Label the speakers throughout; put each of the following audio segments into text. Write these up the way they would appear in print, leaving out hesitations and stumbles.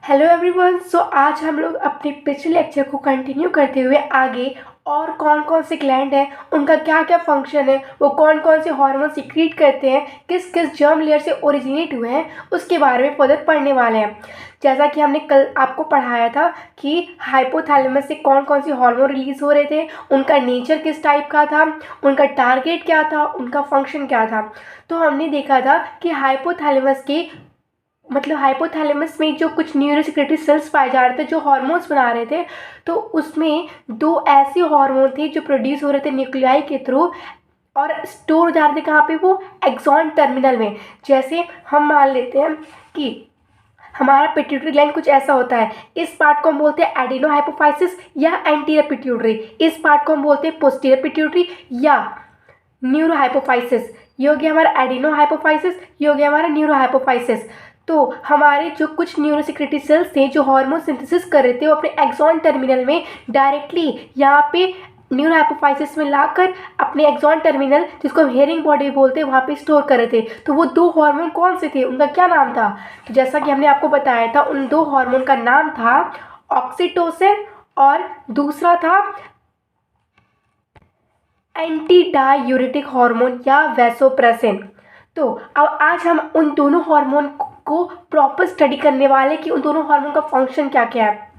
Speaker 1: Hello everyone. आज हम लोग अपने पिछले लेक्चर को कंटिन्यू करते हुए आगे और कौन कौन से ग्लैंड हैं, उनका क्या क्या फंक्शन है, वो कौन कौन से हार्मोन सीक्रेट करते हैं, किस किस जर्म लेयर से ओरिजिनेट हुए हैं, उसके बारे में फर्दर पढ़ने वाले हैं। जैसा कि हमने कल आपको पढ़ाया था कि हाइपोथैलेमस से कौन कौन से हार्मोन रिलीज हो रहे थे, उनका नेचर किस टाइप का था, उनका टारगेट क्या था, उनका फंक्शन क्या था। तो हमने देखा था कि हाइपोथैलेमस में जो कुछ न्यूरोसेक्रेटरी सेल्स पाए जा रहे थे जो हार्मोन्स बना रहे थे, तो उसमें दो ऐसे हार्मोन थे जो प्रोड्यूस हो रहे थे न्यूक्लियाई के थ्रू और स्टोर हो जा रहे थे कहाँ पे, वो एक्सॉन टर्मिनल में। जैसे हम मान लेते हैं कि हमारा पिट्यूटरी ग्लैंड कुछ ऐसा होता है, इस पार्ट को हम बोलते हैं एडिनो हाइपोफाइसिस या एंटीरियर पिट्यूटरी, इस पार्ट को हम बोलते हैं पोस्टीरियर पिट्यूटरी या न्यूरो हाइपोफाइसिस। ये हो गया हमारा एडिनो हाइपोफाइसिस, ये हो गया हमारा न्यूरो हाइपोफाइसिस। तो हमारे जो कुछ न्यूरोसेक्रेटरी सेल्स थे जो हार्मोन सिंथेसिस कर रहे थे, वो अपने एक्सॉन टर्मिनल में डायरेक्टली यहाँ पे न्यूरो हाइपोफाइसिस में लाकर अपने एक्सॉन टर्मिनल, जिसको हम हेयरिंग बॉडी बोलते हैं, वहाँ पे स्टोर कर रहे थे। तो वो दो हार्मोन कौन से थे, उनका क्या नाम था? तो जैसा कि हमने आपको बताया था, उन दो हार्मोन का नाम था ऑक्सीटोसिन और दूसरा था एंटी डायूरेटिक हार्मोन या वैसोप्रेसिन। तो अब आज हम उन दोनों हार्मोन को प्रॉपर स्टडी करने वाले कि उन दोनों हार्मोन का फंक्शन क्या क्या है।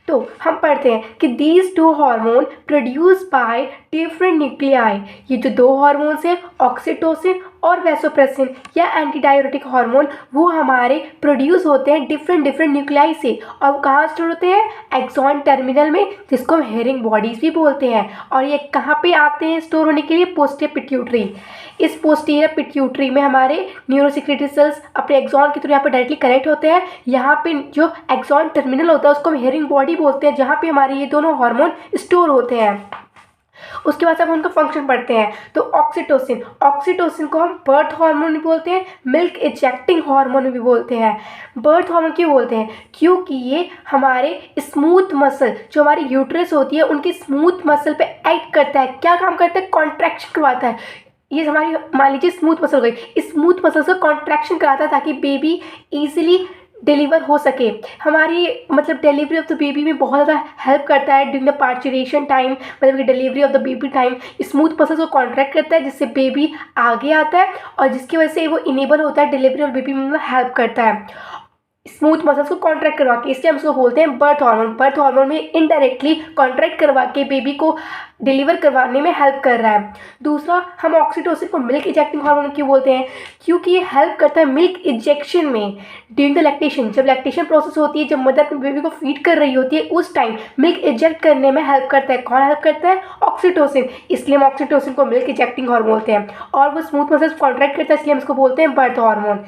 Speaker 1: तो हम पढ़ते हैं कि these two hormone produce by different nuclei. ये जो दो हार्मोन्स हैं, ऑक्सीटोसिन और वैसोप्रेसिन या एंटीडायूरेटिक हार्मोन, वो हमारे प्रोड्यूस होते हैं डिफरेंट न्यूक्लियाई से। और वो कहाँ स्टोर होते हैं? एक्सॉन टर्मिनल में, जिसको हम हेयरिंग बॉडीज भी बोलते हैं। और ये कहाँ पे आते हैं स्टोर होने के लिए? Posterior pituitary. इस पोस्टीरियर पिट्यूटरी में हमारे न्यूरोसेक्रेटरी सेल्स अपने एक्सॉन के थ्रू यहाँ पे डायरेक्टली कनेक्ट होते हैं। यहाँ पे जो एक्सॉन टर्मिनल होता है उसको हम हेयरिंग बॉडी बोलते हैं, जहाँ पे हमारे ये दोनों हार्मोन स्टोर होते हैं। उसके बाद हम उनका फंक्शन पढ़ते हैं। तो ऑक्सीटोसिन को हम बर्थ हार्मोन भी बोलते हैं, मिल्क इजेक्टिंग हार्मोन भी बोलते हैं। बर्थ हार्मोन क्यों बोलते हैं? क्योंकि ये हमारे स्मूथ मसल, जो हमारी यूट्रस होती है, उनकी स्मूथ मसल पे एक्ट करता है। क्या काम करता है? कॉन्ट्रैक्शन करवाता है। ये हमारी, मान लीजिए स्मूथ मसल हो गई, स्मूथ मसल्स का कॉन्ट्रैक्शन कराता है ताकि बेबी ईजिली डिलीवर हो सके। हमारी मतलब डिलीवरी ऑफ द बेबी में बहुत ज़्यादा हेल्प करता है ड्यूरिंग द पार्चुरेशन टाइम, मतलब कि delivery of the baby time smooth muscles को कॉन्ट्रैक्ट करता है, जिससे बेबी आगे आता है और जिसकी वजह से वो इनेबल होता है डिलीवरी ऑफ बेबी में हेल्प करता है स्मूथ मसल्स को कॉन्ट्रैक्ट करवा के। इसलिए हम उसको बोलते हैं बर्थ हार्मोन। बर्थ हार्मोन में इनडायरेक्टली कॉन्ट्रैक्ट करवा के बेबी को डिलीवर करवाने में हेल्प कर रहा है। दूसरा, हम ऑक्सीटोसिन को मिल्क इजेक्टिंग हार्मोन क्यों बोलते हैं? क्योंकि ये हेल्प करता है मिल्क इजेक्शन में ड्यूरिंग द लैक्टेशन। जब लैक्टेशन प्रोसेस होती है, जब मदर अपने बेबी को फीड कर रही होती है, उस टाइम मिल्क इजेक्ट करने में हेल्प करता है। कौन हेल्प करता है? ऑक्सीटोसिन। इसलिए हम ऑक्सीटोसिन को मिल्क इजेक्टिंग हार्मोन बोलते हैं। और वो स्मूथ मसल्स कॉन्ट्रैक्ट करता है, इसलिए हम इसको बोलते हैं बर्थ हार्मोन।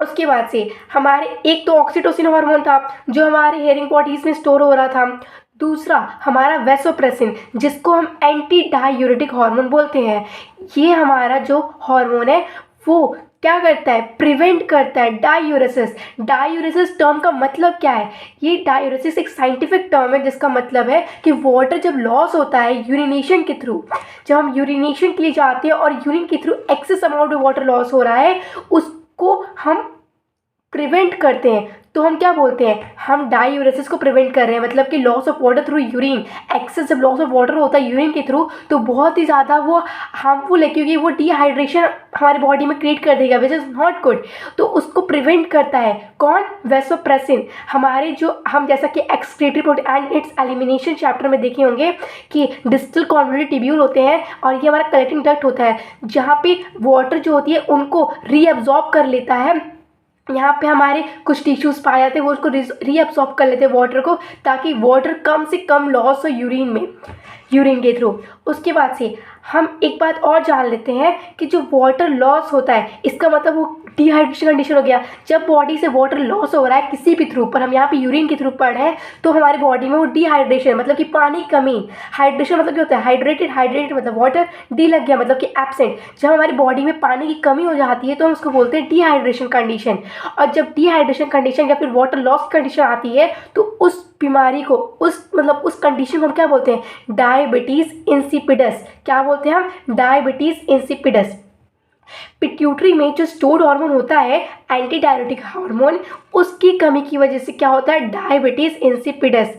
Speaker 1: उसके बाद से हमारे एक तो ऑक्सीटोसिन हार्मोन था जो हमारे हेयरिंग बॉडीज में स्टोर हो रहा था। दूसरा हमारा वैसोप्रेसिन, जिसको हम एंटी डायूरेटिक हार्मोन बोलते हैं। ये हमारा जो हार्मोन है वो क्या करता है? प्रिवेंट करता है डायूरेसिस। डायूरेसिस टर्म का मतलब क्या है? ये डायूरेसिस एक साइंटिफिक टर्म है जिसका मतलब है कि वाटर जब लॉस होता है यूरिनेशन के थ्रू, जब हम यूरिनेशन के लिए जाते हैं और यूरिन के through excess amount of water loss हो रहा है, उसको हम प्रिवेंट करते हैं। तो हम क्या बोलते हैं? हम डायूरेसिस को प्रिवेंट कर रहे हैं, मतलब कि loss of water through urine. Excess जब लॉस ऑफ वाटर होता है यूरिन के थ्रू, तो बहुत ही ज़्यादा वो हार्मफुल है, क्योंकि वो डिहाइड्रेशन हमारे बॉडी में क्रिएट कर देगा, विच इज़ नॉट गुड। तो उसको प्रिवेंट करता है कौन? वैसोप्रेसिन। हमारे जो हम जैसा कि excretory protein and it's elimination chapter में देखे होंगे कि डिस्टल कॉन्वोल्यूटेड ट्यूब्यूल होते हैं और ये हमारा कलेक्टिंग डक्ट होता है, जहाँ पे वाटर जो होती है उनको रीअब्जॉर्ब कर लेता है। यहाँ पे हमारे कुछ टिश्यूज़ पाए जाते हैं, वो उसको रीअब्सॉर्ब कर लेते हैं वाटर को, ताकि वाटर कम से कम लॉस हो यूरिन में, यूरिन के थ्रू। उसके बाद से हम एक बात और जान लेते हैं कि जो वाटर लॉस होता है, इसका मतलब वो डिहाइड्रेशन कंडीशन हो गया। जब बॉडी से वाटर लॉस हो रहा है किसी भी थ्रू, पर हम यहाँ पे यूरिन के थ्रू पढ़ रहे हैं, तो हमारी बॉडी में वो डिहाइड्रेशन मतलब कि पानी की कमी। हाइड्रेशन मतलब क्या होता है? हाइड्रेटेड मतलब वाटर, डी लग गया मतलब कि एब्सेंट। जब हमारी बॉडी में पानी की कमी हो जाती है तो हम उसको बोलते हैं डिहाइड्रेशन कंडीशन। और जब डिहाइड्रेशन कंडीशन या फिर वाटर लॉस कंडीशन आती है, तो उस बीमारी को, उस कंडीशन को हम क्या बोलते हैं? Diabetes insipidus. क्या बोलते हैं हम? Diabetes insipidus. पिट्यूटरी में जो स्टोर्ड हार्मोन होता है एंटी डायरेटिक हार्मोन, उसकी कमी की वजह से क्या होता है डायबिटीज इंसिपिडस,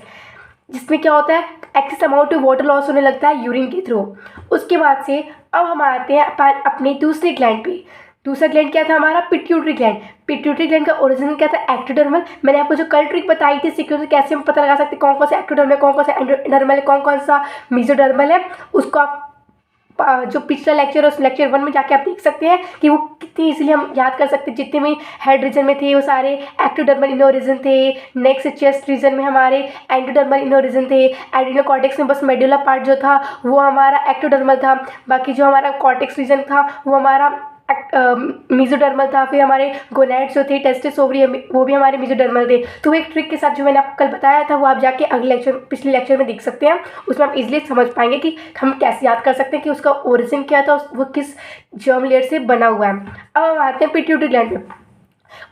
Speaker 1: जिसमें क्या होता है excess amount of water loss होने लगता है यूरिन के थ्रू। उसके बाद से अब हम आते हैं अपने दूसरे ग्लैंड पे। दूसरा ग्लैंड क्या था हमारा पिट्यूटरी ग्लैंड। पिट्यूटरी ग्लैंड का ओरिजिन क्या था एक्टोडर्मल। मैंने आपको जो कल ट्रिक बताई थी सिक्योर कैसे हम पता लगा सकते हैं कौन कौन सा एक्टोडर्मल है, कौन कौन सा एंडोडर्मल है, कौन कौन सा मेसोडर्मल है, उसको आप जो पिछला लेक्चर है उस लेक्चर 1 में जाके आप देख सकते हैं कि वो कितनी इजीली हम याद कर सकते हैं। जितने भी हेड रीजन में थे वो सारे एक्टोडर्मल इनो रीजन थे, नेक्स्ट चेस्ट रीजन में हमारे एंडोडर्मल इनो रीजन थे, एडिनो कॉर्टेक्स में बस मेडुला पार्ट जो था वो हमारा एक्टोडर्मल था, बाकी जो हमारा कॉर्टेक्स रीजन था वो हमारा मेसोडर्मल था। फिर हमारे गोनैड्स जो थे टेस्टिस ओवरी वो भी हमारे मेसोडर्मल थे। तो एक ट्रिक के साथ जो मैंने आपको कल बताया था वो आप जाके अगले लेक्चर पिछले लेक्चर में देख सकते हैं, उसमें आप इजीली समझ पाएंगे कि हम कैसे याद कर सकते हैं कि उसका ओरिजिन क्या था, वो किस जर्म लेयर से बना हुआ है। अब हम आते हैं पिट्यूटरी ग्लैंड पे।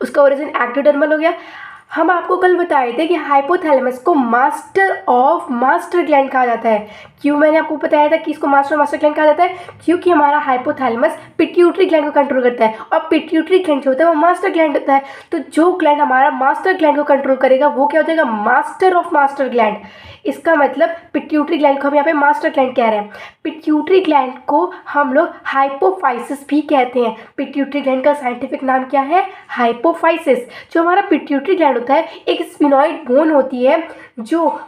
Speaker 1: उसका ओरिजिन एक्टोडर्मल हो गया। हम आपको कल बताए थे कि हाइपोथैलेमस को मास्टर ग्लैंड कहा जाता है। क्यों मैंने आपको बताया था कि इसको मास्टर ग्लैंड कहा जाता है? क्योंकि हमारा हाइपोथैलेमस पिट्यूटरी ग्लैंड को कंट्रोल करता है और पिट्यूटरी ग्लैंड जो होता है वो मास्टर ग्लैंड होता है। तो जो ग्लैंड हमारा मास्टर ग्लैंड को कंट्रोल करेगा वो क्या हो जाएगा मास्टर ऑफ मास्टर ग्लैंड। इसका मतलब पिट्यूटरी ग्लैंड को हम यहाँ पे मास्टर ग्लैंड कह रहे हैं। पिट्यूटरी ग्लैंड को हम लोग हाइपोफाइसिस भी कहते हैं। पिट्यूटरी ग्लैंड का साइंटिफिक नाम क्या है? हाइपोफाइसिस। जो हमारा पिट्यूटरी ग्लैंड होता है एक स्फिनॉइड बोन होती है, जो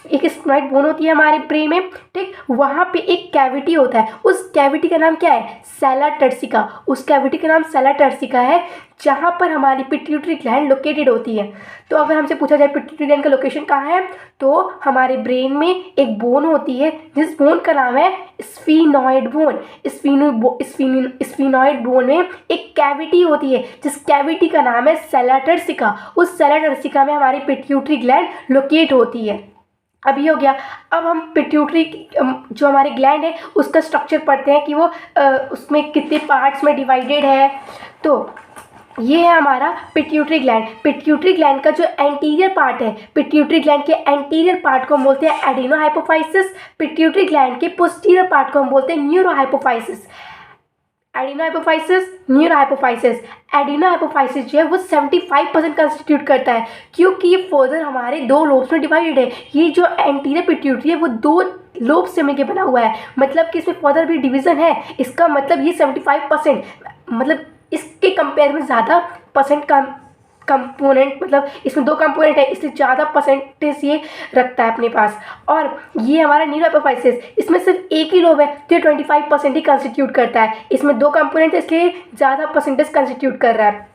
Speaker 1: एक स्फिनॉइड बोन होती है हमारे ब्रेन में, ठीक। वहाँ पे एक कैविटी होता है, उस कैविटी का नाम क्या है? सेला टर्सिका। उस कैविटी का नाम सेला टर्सिका है जहाँ पर हमारी पिट्यूटरी ग्लैंड लोकेटेड होती है। तो अगर हमसे पूछा जाए पिट्यूटरी ग्लैंड का लोकेशन कहाँ है, तो हमारे ब्रेन में एक बोन होती है जिस बोन का नाम है स्फिनॉइड बोन। स्फिनॉइड बोन में एक कैविटी होती है जिस कैविटी का नाम है सेला टर्सिका। उस सेला टर्सिका में हमारी पिट्यूटरी ग्लैंड लोकेट होती है। अब ये हो गया। अब हम पिट्यूटरी जो हमारी ग्लैंड है उसका स्ट्रक्चर पढ़ते हैं कि वो उसमें कितने पार्ट्स में डिवाइडेड है। तो ये है हमारा पिट्यूटरी ग्लैंड। पिट्यूटरी ग्लैंड का जो एंटीरियर पार्ट है, पिट्यूटरी ग्लैंड के एंटीरियर पार्ट को हम बोलते हैं एडिनो हाइपोफाइसिस। पिट्यूटरी ग्लैंड के पोस्टीरियर पार्ट को हम बोलते हैं neuro hypophysis. Adeno hypophysis, neuro hypophysis. Adeno hypophysis जो है वो 75% कंस्टिट्यूट करता है क्योंकि ये फर्दर हमारे दो लोब्स में डिवाइडेड है। ये जो एंटीरियर पिट्यूटरी है वो दो लोब से मिलकर बना हुआ है, मतलब कि इसमें फर्दर भी डिवीजन है। इसका मतलब ये 75%, मतलब इसके कंपेयर में ज़्यादा परसेंट का कंपोनेंट, मतलब इसमें दो कंपोनेंट है इसलिए ज़्यादा परसेंटेज ये रखता है अपने पास। और ये हमारा न्यूरो हाइपोफाइसिस, इसमें सिर्फ एक ही लोब है तो ये 25% ही कंस्टिट्यूट करता है। इसमें दो कंपोनेंट है इसलिए ज़्यादा परसेंटेज कंस्टिट्यूट कर रहा है।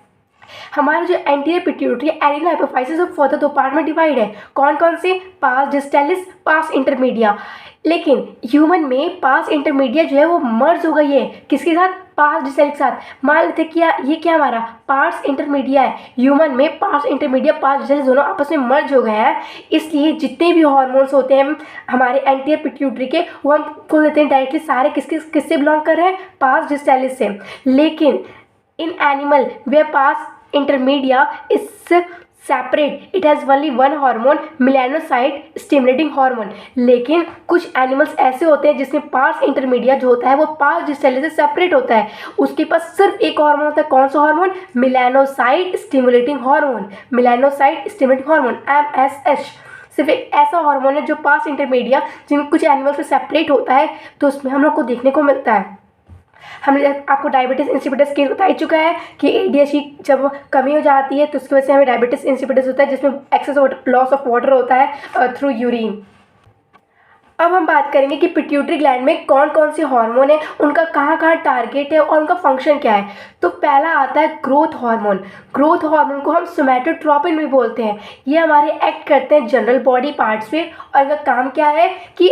Speaker 1: हमारा जो एंटीरियर पिट्यूटरी एडिनो हाइपोफाइसिस और फर्दर दो पार्ट में डिवाइड है। कौन कौन से? पास डिस्टेलिस, पास इंटरमीडिया। लेकिन ह्यूमन में पास इंटरमीडिया जो है वो मर्ज हो गई है किसके साथ? पास डिस्टेलिस के साथ। मान लेते क्या ये क्या हमारा पार्स इंटरमीडिया है। ह्यूमन में पार्स इंटरमीडिया पास डिस्टेलिस दोनों आपस में मर्ज हो गए हैं, इसलिए जितने भी हार्मोन्स होते हैं हमारे एंटीरियर पिट्यूटरी के वो हम खोल देते हैं डायरेक्टली सारे किससे बिलोंग कर रहे हैं? पास डिस्टेलिस से। लेकिन in animal where pars intermedia is separate, it has only one hormone, melanocyte stimulating hormone। लेकिन कुछ एनिमल्स ऐसे होते हैं जिसमें पार्स इंटरमीडिया जो होता है वो पार्स डिस्टेलिस से सेपरेट होता है। उसके पास सिर्फ एक हार्मोन होता है। कौन सा hormone? Melanocyte stimulating hormone. Melanocyte stimulating hormone MSH सिर्फ एक ऐसा हार्मोन है जो पार्स इंटरमीडिया जिनमें कुछ एनिमल्स में सेपरेट होता है, तो उसमें हम लोग को देखने को मिलता है। हमने आपको डायबिटीज इंसिपिडस केस बता ही चुका है कि ADH की जब कमी हो जाती है तो उसकी वजह से हमें डायबिटीज इंसिपिडस होता है जिसमें एक्सेस लॉस ऑफ वाटर होता है थ्रू यूरिन। अब हम बात करेंगे कि पिट्यूटरी ग्लैंड में कौन कौन से हार्मोन है, उनका कहाँ कहाँ टारगेट है और उनका फंक्शन क्या है। तो पहला आता है ग्रोथ हार्मोन। ग्रोथ हार्मोन को हम सोमैटोट्रोपिन भी बोलते हैं। ये हमारे एक्ट करते हैं जनरल बॉडी पार्ट्स पे और इनका काम क्या है कि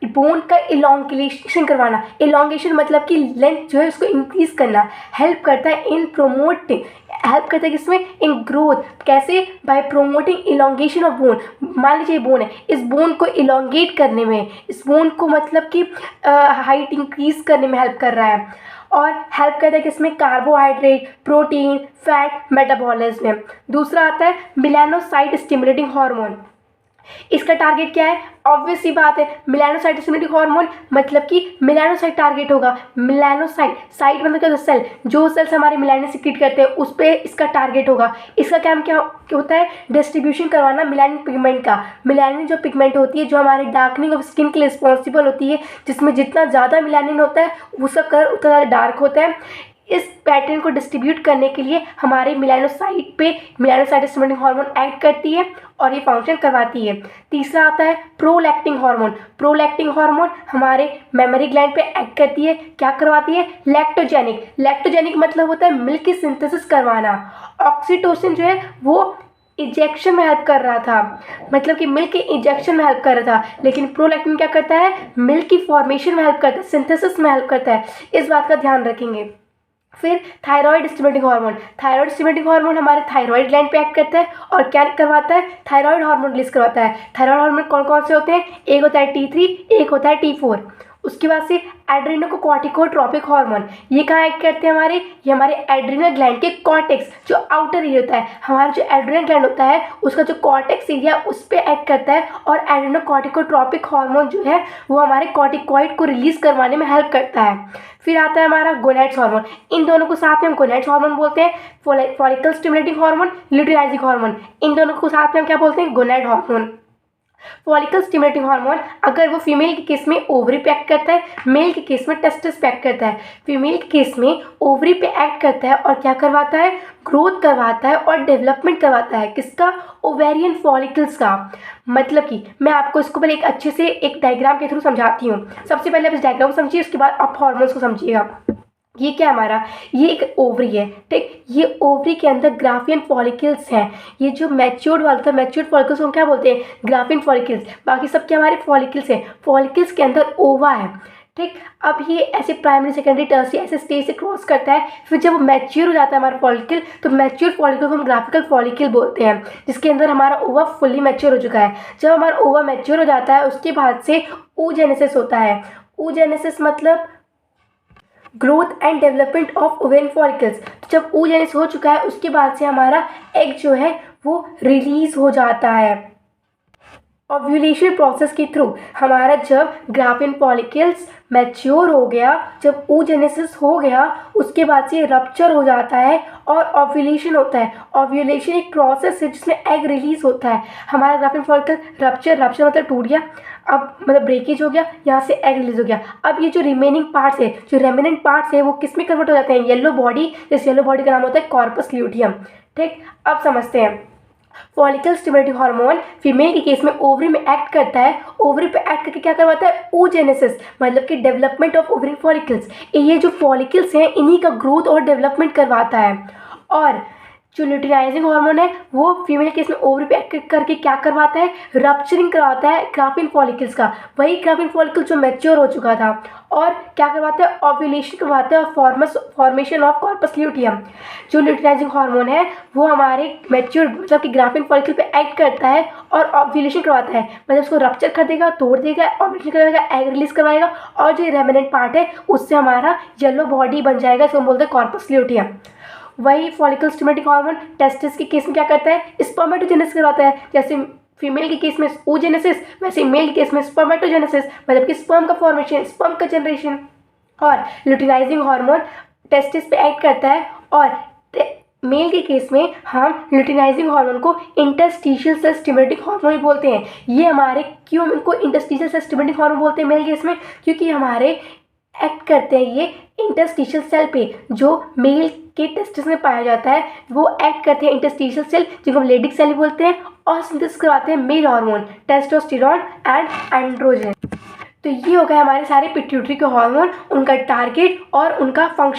Speaker 1: बोन का इलोंगेशन करवाना। इलोंगेशन मतलब कि लेंथ जो है उसको इंक्रीज करना। हेल्प करता है इन प्रोमोटिंग, हेल्प करता है किसमें? In growth. कैसे? By promoting elongation of bone. मान लीजिए बोन है, इस बोन को इलोंगेट करने में, इस बोन को मतलब कि हाइट इंक्रीज करने में हेल्प कर रहा है। और हेल्प करता है किसमें? कार्बोहाइड्रेट, प्रोटीन, फैट मेटाबॉलिज्म में। दूसरा आता है मेलानोसाइट स्टिमुलेटिंग हार्मोन। इसका टारगेट क्या है? ऑब्वियस सी बात है, मेलानोसाइट स्टिमुलेटिंग हार्मोन, मतलब कि मेलानोसाइट टारगेट होगा। मेलानोसाइट, साइट मतलब क्या होता है? सेल, जो सेल्स हमारे मेलानिन सिक्रीट करते हैं उस पे इसका टारगेट होगा। इसका काम क्या होता है? डिस्ट्रीब्यूशन करवाना मेलानिन पिगमेंट का। मेलानिन जो पिगमेंट होती है, जो हमारे डार्कनिंग ऑफ स्किन के लिए रिस्पॉन्सिबल होती है, जिसमें जितना ज़्यादा मेलानिन होता है उसका कलर उतना ज़्यादा डार्क होता है। इस पैटर्न को डिस्ट्रीब्यूट करने के लिए हमारे मेलानोसाइट पे मेलानोसाइट स्टिमुलेटिंग हार्मोन एक्ट करती है और ये फंक्शन करवाती है। तीसरा आता है प्रोलैक्टिन हार्मोन। प्रोलैक्टिन हार्मोन हमारे मेमोरी ग्लैंड पे एक्ट करती है। क्या करवाती है? लैक्टोजेनिक। लैक्टोजेनिक मतलब होता है मिल्क की सिंथेसिस करवाना। ऑक्सीटोसिन जो है वो इजेक्शन में हेल्प कर रहा था, मतलब कि मिल्क के इंजेक्शन में हेल्प कर रहा था, लेकिन प्रोलैक्टिन क्या करता है? मिल्क की फॉर्मेशन में हेल्प करता है, सिंथेसिस में हेल्प करता है। इस बात का ध्यान रखेंगे। फिर thyroid stimulating hormone. Thyroid stimulating hormone हमारे थायराइड ग्लैंड पे एक्ट करता है और क्या करवाता है? थायराइड हार्मोन रिलीज करवाता है। थायराइड हार्मोन कौन कौन से होते हैं? एक होता है T3, एक होता है T4। उसके बाद से एड्रेनोकोर्टिकोट्रोपिक हार्मोन, ये कहाँ एक्ट करते हैं हमारे? ये हमारे एड्रिनल ग्लैंड के कॉर्टेक्स, जो आउटर एरिया होता है, हमारा जो एड्रिनल ग्लैंड होता है उसका जो कॉर्टेक्स एरिया उस पर एक्ट करता है। और एड्रेनोकोर्टिकोट्रोपिक हार्मोन जो है वो हमारे कॉर्टिकॉइड को रिलीज करवाने में हेल्प करता है। फिर आता है हमारा गोनेड्स हार्मोन। इन दोनों को साथ में हम गोनेड्स हार्मोन बोलते हैं। Follicle stimulating hormone, luteinising hormone, इन दोनों को साथ में हम क्या बोलते हैं? Gonad hormone. Follicle stimulating hormone अगर वो फीमेल के केस में ओवरी पे एक्ट करता है, मेल के केस में टेस्टिस पे एक्ट करता है। फीमेल के केस में ओवरी पे एक्ट करता है और क्या करवाता है? ग्रोथ करवाता है और डेवलपमेंट करवाता है। किसका? ओवेरियन फॉलिकल्स का। मतलब कि मैं आपको इसको पहले एक अच्छे से एक डायग्राम के थ्रू समझाती हूँ। सबसे पहले आप इस डायग्राम को समझिए, उसके बाद आप हार्मोन्स को समझिएगा। ये क्या हमारा? ये एक ओवरी है, ठीक। ये ओवरी के अंदर ग्राफियन फॉलिकल्स हैं। ये जो मैच्योर्ड वाला था, मैच्योर्ड फॉलिकल्स को हम क्या बोलते हैं? Graafian follicles. बाकी सब क्या हमारे फॉलिकल्स हैं। फॉलिकल्स के अंदर ओवा है, ठीक। अब ये ऐसे प्राइमरी सेकेंडरी टर्सरी ऐसे स्टेज से क्रॉस करता है। फिर जब वो मैच्योर हो जाता है हमारा फॉलिकल, तो मैच्योर फॉलिकल को हम ग्राफिकल फॉलिकल बोलते हैं, जिसके अंदर हमारा ओवा फुल्ली मैच्योर हो चुका है। जब हमारा ओवा मैच्योर हो जाता है उसके बाद से oogenesis होता है। oogenesis मतलब growth and development of ovarian follicles. तो जब oogenesis हो चुका है उसके बाद से हमारा एग जो है वो रिलीज हो जाता है। ओव्यूलेशन प्रोसेस के थ्रू हमारा जब ग्राफियन फॉलिकल्स मैच्योर हो गया, जब oogenesis हो गया, उसके बाद से रप्चर हो जाता है और ओव्यूलेशन होता है। ओव्यूलेशन एक प्रोसेस है जिसमें एग रिलीज होता है। हमारा ग्राफियन फॉलिकल रप्चर मतलब टूट गया, अब मतलब ब्रेकेज हो गया, यहाँ से एग रिलीज हो गया। अब ये जो रिमेनिंग पार्ट्स है, जो रेमिनेंट पार्ट्स है, वो किस में कन्वर्ट हो जाते हैं? Yellow body. इस येलो बॉडी का नाम होता है कॉर्पस ल्यूटियम, ठीक। अब समझते हैं। फॉलिकल स्टिमुलेटिंग हार्मोन फीमेल के केस में ओवरी में एक्ट करता है। ओवरी पे एक्ट करके क्या करवाता है? oogenesis मतलब कि डेवलपमेंट ऑफ ओवरियन फॉलिकल्स। ये जो फॉलिकल्स हैं इन्हीं का ग्रोथ और डेवलपमेंट करवाता है। और जो ल्यूटिनाइजिंग हार्मोन है वो फीमेल केस में ओवरी पे एक्ट करके क्या करवाता है? रप्चरिंग करवाता है ग्राफियन फॉलिकल्स का। वही ग्राफियन फॉलिकल जो मैच्योर हो चुका था। और क्या करवाता है? ओव्यूलेशन करवाता है और फॉर्मेशन ऑफ कॉर्पस ल्यूटियम। जो ल्यूटिनाइजिंग हार्मोन है वो हमारे मैच्योर मतलब कि ग्राफियन फॉलिकल पे एक्ट करता है और ओव्यूलेशन करवाता है, मतलब उसको रप्चर कर देगा, तोड़ देगा, ओव्यूलेशन करवाएगा, एग रिलीज करवाएगा और जो रेमिनेंट पार्ट है उससे हमारा येलो बॉडी बन जाएगा, इसको हम बोलते हैं कॉर्पस ल्यूटियम। वही फॉलिकल स्टिमुलेटिंग हार्मोन टेस्टिस के केस में क्या करता है? स्पर्मेटोजेनेसिस करवाता है। जैसे फीमेल के केस में oogenesis, वैसे मेल के केस में स्पर्मेटोजेनेसिस मतलब कि स्पर्म का फॉर्मेशन, स्पर्म का जनरेशन। और ल्यूटिनाइजिंग हार्मोन टेस्टिस पे एक्ट करता है और मेल के केस में हम ल्यूटिनाइजिंग हार्मोन को इंटरस्टिशियल सेल स्टिमुलेटिंग हार्मोन बोलते हैं। ये हमारे क्यों इनको इंटरस्टिशियल सेल स्टिमुलेटिंग हार्मोन बोलते हैं मेल केस में? क्योंकि हमारे एक्ट करते हैं ये इंटरस्टिशियल सेल पे, जो मेल के टेस्टिस में पाया जाता है। वो एक्ट करते हैं इंटरस्टिशियल सेल, जिनको हम लेडिक सेल बोलते हैं, और सिंथेसिस करवाते हैं male hormone testosterone and androgen. तो ये हो गए हमारे सारे पिट्यूटरी के हार्मोन, उनका टारगेट और उनका फंक्शन।